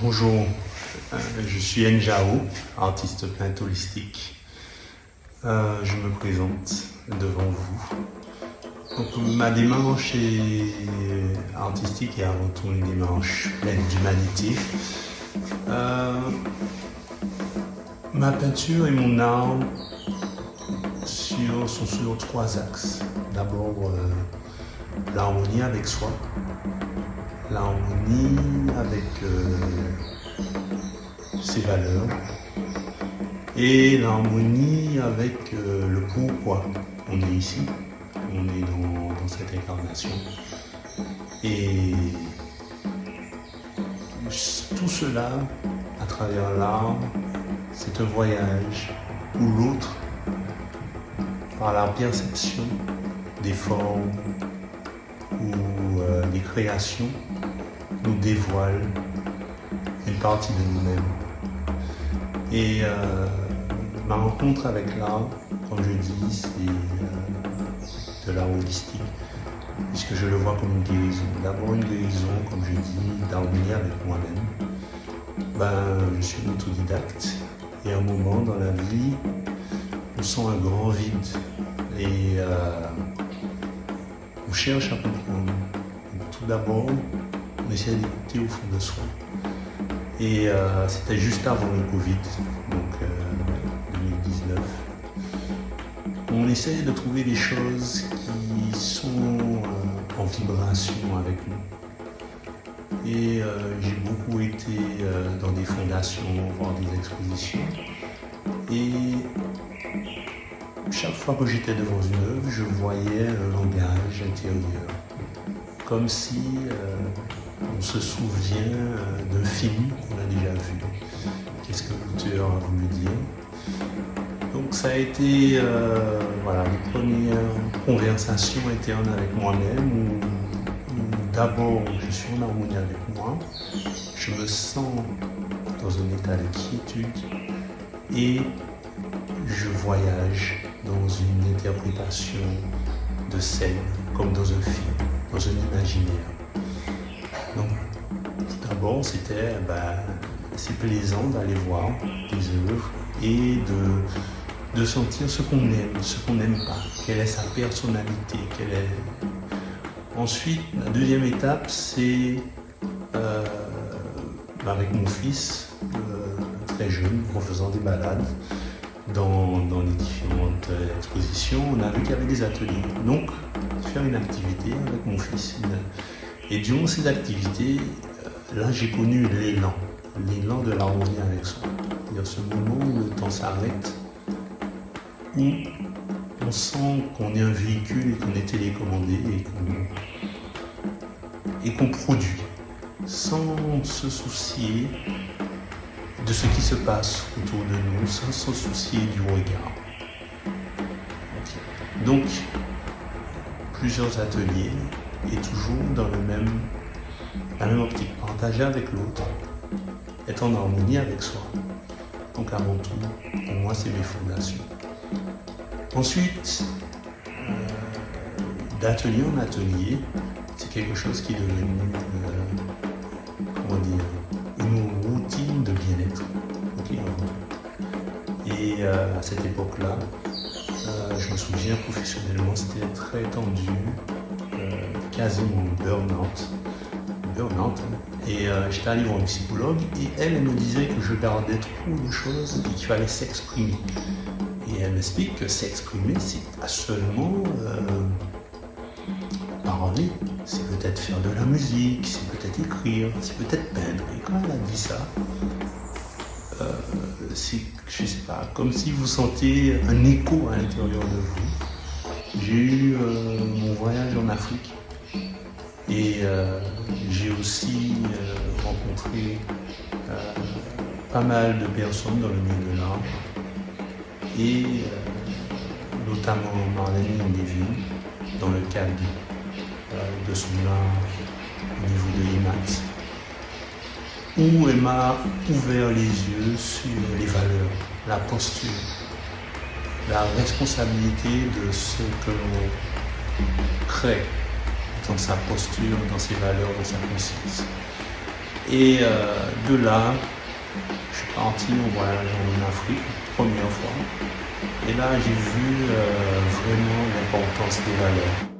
Bonjour, je suis Njao, artiste peintre holistique. Je me présente devant vous. Donc, ma démarche artistique est avant tout une démarche pleine d'humanité. Ma peinture et mon art sont sur trois axes. D'abord, l'harmonie avec soi, l'harmonie avec ses valeurs et l'harmonie avec le pourquoi on est ici, on est dans cette incarnation. Et tout cela, à travers l'art, c'est un voyage où l'autre, par la perception des formes ou des créations, nous dévoile une partie de nous-mêmes. Et ma rencontre avec l'art, comme je dis, c'est de l'art holistique, puisque je le vois comme une guérison. D'abord une guérison, comme je dis, d'harmonie avec moi-même. Je suis autodidacte et à un moment dans la vie, on sent un grand vide et on cherche à comprendre. Tout d'abord, on essaie d'écouter au fond de soi. Et c'était juste avant le Covid, donc 2019. On essaie de trouver des choses qui sont en vibration avec nous. Et j'ai beaucoup été dans des fondations, voir des expositions. Et chaque fois que j'étais devant une œuvre, je voyais un langage intérieur. Comme si on se souvient d'un film qu'on a déjà vu. Qu'est-ce que l'auteur a voulu dire? Donc ça a été les premières conversations internes avec moi-même où d'abord je suis en harmonie avec moi, je me sens dans un état de quiétude et je voyage dans une interprétation de scène comme dans un film, dans un imaginaire. Donc, tout d'abord, c'était assez plaisant d'aller voir des œuvres et de sentir ce qu'on aime, ce qu'on n'aime pas, quelle est sa personnalité, Ensuite, la deuxième étape, c'est avec mon fils, très jeune, en faisant des balades dans les différentes expositions, on a vu qu'il y avait des ateliers. Donc, faire une activité avec mon fils. Et durant ces activités, là j'ai connu l'élan de l'harmonie avec soi. C'est-à-dire ce moment où le temps s'arrête, où on sent qu'on est un véhicule et qu'on est télécommandé et qu'on produit, sans se soucier de ce qui se passe autour de nous, sans se soucier du regard. Donc, plusieurs ateliers et toujours dans la même optique, partager avec l'autre, être en harmonie avec soi. Donc avant tout, pour moi, c'est mes fondations. Ensuite, d'atelier en atelier, c'est quelque chose qui est devenu, une routine de bien-être. Et à cette époque-là, je me souviens professionnellement, c'était très tendu, quasiment burn-out. Et j'étais allé voir une psychologue et elle me disait que je gardais trop de choses et qu'il fallait s'exprimer. Et elle m'explique que s'exprimer, c'est pas seulement parler, c'est peut-être faire de la musique, c'est peut-être écrire, c'est peut-être peindre. Et quand elle a dit ça, c'est, je sais pas, comme si vous sentez un écho à l'intérieur de vous. J'ai eu mon voyage en Afrique et j'ai aussi rencontré pas mal de personnes dans le milieu de l'art et notamment Marlène Mondeville dans le cadre de son art au niveau de l'IMAX, où elle m'a ouvert les yeux sur les valeurs, la posture, la responsabilité de ce que l'on crée dans sa posture, dans ses valeurs, dans sa conscience. Et de là, je suis parti au voyage en Afrique, première fois. Et là, j'ai vu vraiment l'importance des valeurs.